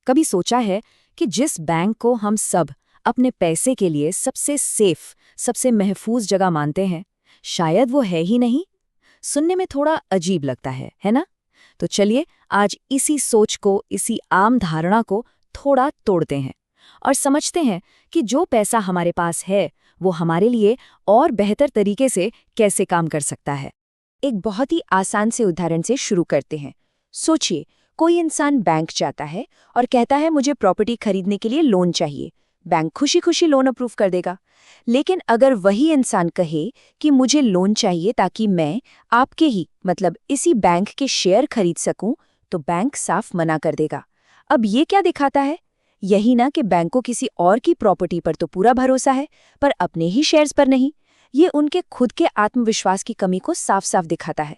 कभी सोचा है कि जिस बैंक को हम सब अपने पैसे के लिए सबसे सेफ, सबसे महफूज जगह मानते हैं, शायद वो है ही नहीं? सुनने में थोड़ा अजीब लगता है ना? तो चलिए आज इसी सोच को, इसी आम धारणा को थोड़ा तोड़ते हैं और समझते हैं कि जो पैसा हमारे पास है वो हमारे लिए और बेहतर तरीके से कैसे काम कर सकता है। एक बहुत ही आसान से उदाहरण से शुरू करते हैं। सोचिए, कोई इंसान बैंक जाता है और कहता है मुझे प्रॉपर्टी खरीदने के लिए लोन चाहिए। बैंक खुशी खुशी लोन अप्रूव कर देगा। लेकिन अगर वही इंसान कहे कि मुझे लोन चाहिए ताकि मैं आपके ही मतलब इसी बैंक के शेयर खरीद सकूं, तो बैंक साफ मना कर देगा। अब ये क्या दिखाता है? यही ना कि बैंक को किसी और की प्रॉपर्टी पर तो पूरा भरोसा है, पर अपने ही शेयर्स पर नहीं। ये उनके खुद के आत्मविश्वास की कमी को साफ साफ दिखाता है।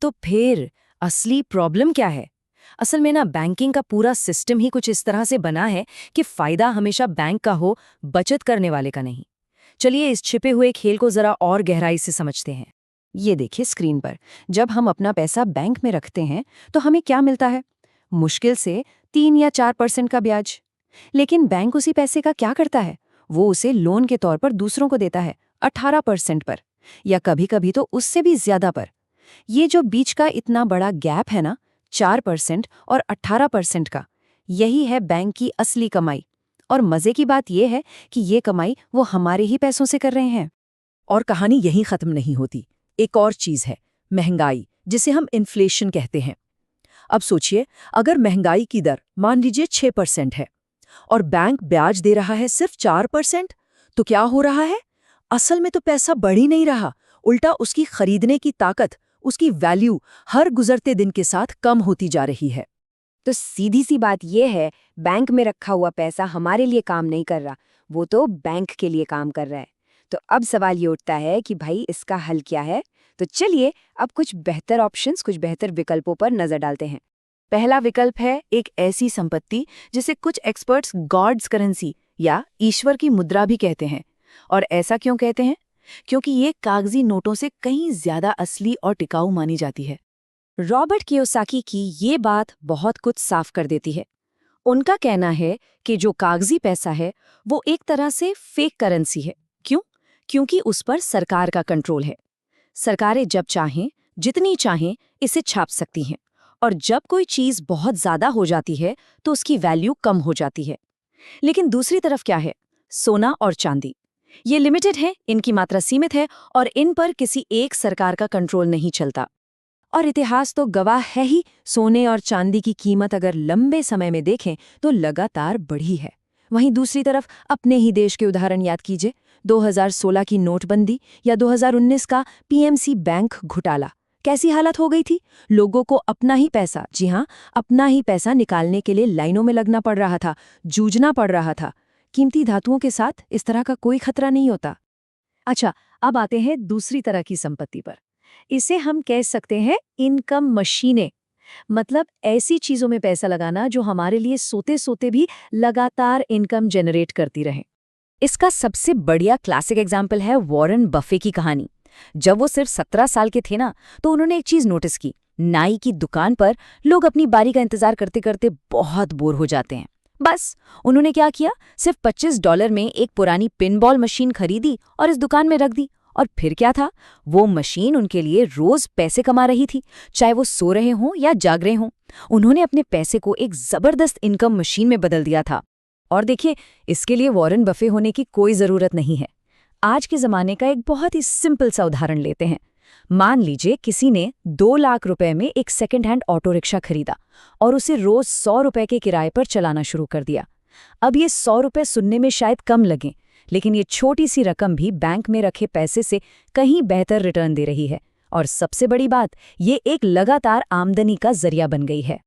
तो फिर असली प्रॉब्लम क्या है? असल में ना बैंकिंग का पूरा सिस्टम ही कुछ इस तरह से बना है कि फायदा हमेशा बैंक का हो, बचत करने वाले का नहीं। चलिए इस छिपे हुए खेल को जरा और गहराई से समझते हैं। ये देखिए स्क्रीन पर, जब हम अपना पैसा बैंक में रखते हैं तो हमें क्या मिलता है? मुश्किल से 3 या 4% का ब्याज। लेकिन बैंक उसी पैसे का क्या करता है? वो उसे लोन के तौर पर दूसरों को देता है 18% पर, या कभी-कभी तो उससे भी ज्यादा पर। ये जो बीच का इतना बड़ा गैप है ना, 4% और 18% का, यही है बैंक की असली कमाई। और मजे की बात यह है कि ये कमाई वो हमारे ही पैसों से कर रहे हैं। और कहानी यहीं खत्म नहीं होती। एक और चीज है, महंगाई, जिसे हम इन्फ्लेशन कहते हैं। अब सोचिए, अगर महंगाई की दर मान लीजिए 6% है और बैंक ब्याज दे रहा है सिर्फ 4%, तो क्या हो रहा है? असल में तो पैसा बढ़ ही नहीं रहा, उल्टा उसकी खरीदने की ताकत, उसकी वैल्यू हर गुजरते दिन के साथ कम होती जा रही है। तो सीधी सी बात यह है, बैंक में रखा हुआ पैसा हमारे लिए काम नहीं कर रहा, वो तो बैंक के लिए काम कर रहा है। तो अब सवाल ये उठता है कि भाई इसका हल क्या है? तो चलिए अब कुछ बेहतर ऑप्शंस, कुछ बेहतर विकल्पों पर नजर डालते हैं। पहला विकल्प है एक ऐसी संपत्ति जिसे कुछ एक्सपर्ट्स गॉड्स करेंसी या ईश्वर की मुद्रा भी कहते हैं। और ऐसा क्यों कहते हैं? क्योंकि ये कागजी नोटों से कहीं ज्यादा असली और टिकाऊ मानी जाती है। रॉबर्ट कियोसाकी की ये बात बहुत कुछ साफ कर देती है। उनका कहना है कि जो कागजी पैसा है वो एक तरह से फेक करेंसी है। क्यों? क्योंकि उस पर सरकार का कंट्रोल है। सरकारें जब चाहें, जितनी चाहें इसे छाप सकती हैं, और जब कोई चीज बहुत ज्यादा हो जाती है तो उसकी वैल्यू कम हो जाती है। लेकिन दूसरी तरफ क्या है? सोना और चांदी। ये लिमिटेड है, इनकी मात्रा सीमित है और इन पर किसी एक सरकार का कंट्रोल नहीं चलता। और इतिहास तो गवाह है ही, सोने और चांदी की कीमत अगर लंबे समय में देखें तो लगातार बढ़ी है। वहीं दूसरी तरफ अपने ही देश के उदाहरण याद कीजिए, 2016 की नोटबंदी या 2019 का पीएमसी बैंक घोटाला। कैसी हालत हो गई थी? लोगों को अपना ही पैसा, जी हाँ, अपना ही पैसा निकालने के लिए लाइनों में लगना पड़ रहा था, जूझना पड़ रहा था। कीमती धातुओं के साथ इस तरह का कोई खतरा नहीं होता। अच्छा, अब आते हैं दूसरी तरह की संपत्ति पर। इसे हम कह सकते हैं इनकम मशीनें। मतलब ऐसी चीजों में पैसा लगाना जो हमारे लिए सोते सोते भी लगातार इनकम जनरेट करती रहे। इसका सबसे बढ़िया क्लासिक एग्जाम्पल है वॉरेन बफे की कहानी। जब वो सिर्फ 17 साल के थे ना, तो उन्होंने एक चीज नोटिस की। नाई की दुकान पर लोग अपनी बारी का इंतजार करते करते बहुत बोर हो जाते हैं। बस उन्होंने क्या किया, सिर्फ $25 में एक पुरानी पिनबॉल मशीन खरीदी और इस दुकान में रख दी। और फिर क्या था, वो मशीन उनके लिए रोज पैसे कमा रही थी, चाहे वो सो रहे हों या जाग रहे हों। उन्होंने अपने पैसे को एक जबरदस्त इनकम मशीन में बदल दिया था। और देखिए, इसके लिए वॉरेन बफे होने की कोई जरूरत नहीं है। आज के जमाने का एक बहुत ही सिंपल सा उदाहरण लेते हैं। मान लीजिए किसी ने 2 लाख रुपए में एक सेकेंड हैंड ऑटो रिक्शा खरीदा और उसे रोज 100 रुपए के किराए पर चलाना शुरू कर दिया। अब ये 100 रुपए सुनने में शायद कम लगें, लेकिन ये छोटी सी रकम भी बैंक में रखे पैसे से कहीं बेहतर रिटर्न दे रही है। और सबसे बड़ी बात, ये एक लगातार आमदनी का जरिया बन गई है।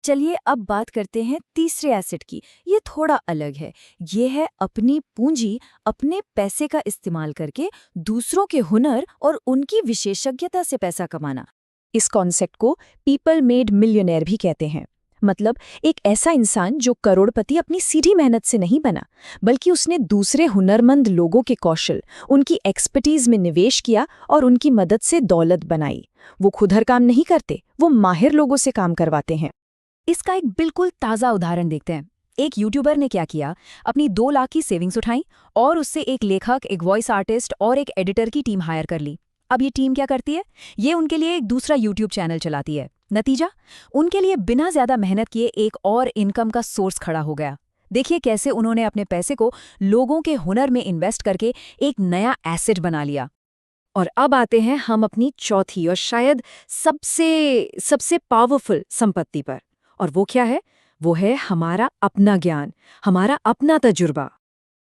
चलिए अब बात करते हैं तीसरे एसेट की। ये थोड़ा अलग है। ये है अपनी पूंजी, अपने पैसे का इस्तेमाल करके दूसरों के हुनर और उनकी विशेषज्ञता से पैसा कमाना। इस कॉन्सेप्ट को पीपल मेड मिलियनेयर भी कहते हैं। मतलब एक ऐसा इंसान जो करोड़पति अपनी सीधी मेहनत से नहीं बना, बल्कि उसने दूसरे हुनरमंद लोगों के कौशल, उनकी एक्सपर्टीज में निवेश किया और उनकी मदद से दौलत बनाई। वो खुद हर काम नहीं करते, वो माहिर लोगों से काम करवाते हैं। इसका एक बिल्कुल ताज़ा उदाहरण देखते हैं। एक यूट्यूबर ने क्या किया, अपनी 2 लाख की सेविंग्स उठाई और उससे एक लेखक, एक वॉइस आर्टिस्ट और एक एडिटर की टीम हायर कर ली। अब ये टीम क्या करती है? ये उनके लिए एक दूसरा यूट्यूब चैनल चलाती है। नतीजा, उनके लिए बिना ज्यादा मेहनत किए एक और इनकम का सोर्स खड़ा हो गया। देखिए कैसे उन्होंने अपने पैसे को लोगों के हुनर में इन्वेस्ट करके एक नया एसेट बना लिया। और अब आते हैं हम अपनी चौथी और शायद सबसे पावरफुल संपत्ति पर। और वो क्या है? वो है हमारा अपना ज्ञान, हमारा अपना तजुर्बा।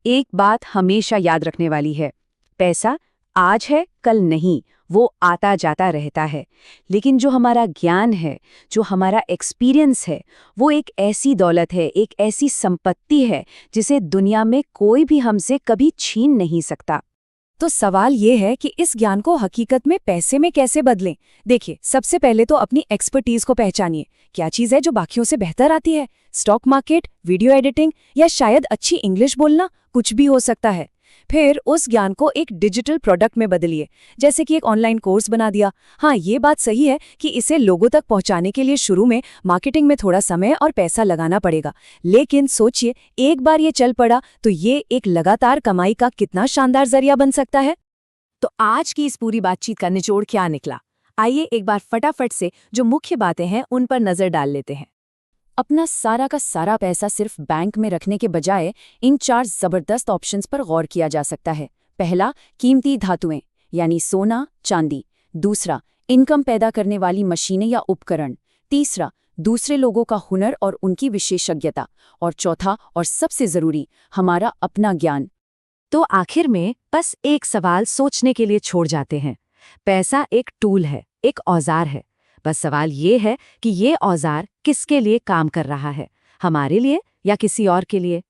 एक बात हमेशा याद रखने वाली है, पैसा आज है कल नहीं, वो आता जाता रहता है। लेकिन जो हमारा ज्ञान है, जो हमारा एक्सपीरियंस है, वो एक ऐसी दौलत है, एक ऐसी संपत्ति है जिसे दुनिया में कोई भी हमसे कभी छीन नहीं सकता। तो सवाल ये है कि इस ज्ञान को हकीकत में पैसे में कैसे बदलें? देखिए, सबसे पहले तो अपनी एक्सपर्टीज को पहचानिए। क्या चीज़ है जो बाकियों से बेहतर आती है? स्टॉक मार्केट, वीडियो एडिटिंग या शायद अच्छी इंग्लिश बोलना, कुछ भी हो सकता है। फिर उस ज्ञान को एक डिजिटल प्रोडक्ट में बदलिए, जैसे कि एक ऑनलाइन कोर्स बना दिया। हाँ, ये बात सही है कि इसे लोगों तक पहुंचाने के लिए शुरू में मार्केटिंग में थोड़ा समय और पैसा लगाना पड़ेगा, लेकिन सोचिए, एक बार ये चल पड़ा तो ये एक लगातार कमाई का कितना शानदार जरिया बन सकता है। तो आज की इस पूरी बातचीत का निचोड़ क्या निकला? आइए एक बार फटाफट से जो मुख्य बातें हैं उन पर नजर डाल लेते हैं। अपना सारा का सारा पैसा सिर्फ बैंक में रखने के बजाय इन 4 जबरदस्त ऑप्शंस पर गौर किया जा सकता है। पहला, कीमती धातुएं यानी सोना, चांदी। दूसरा, इनकम पैदा करने वाली मशीनें या उपकरण। तीसरा, दूसरे लोगों का हुनर और उनकी विशेषज्ञता। और चौथा और सबसे जरूरी, हमारा अपना ज्ञान। तो आखिर में बस एक सवाल सोचने के लिए छोड़ जाते हैं। पैसा एक टूल है, एक औजार है। बस सवाल ये है कि ये औजार किसके लिए काम कर रहा है, हमारे लिए या किसी और के लिए।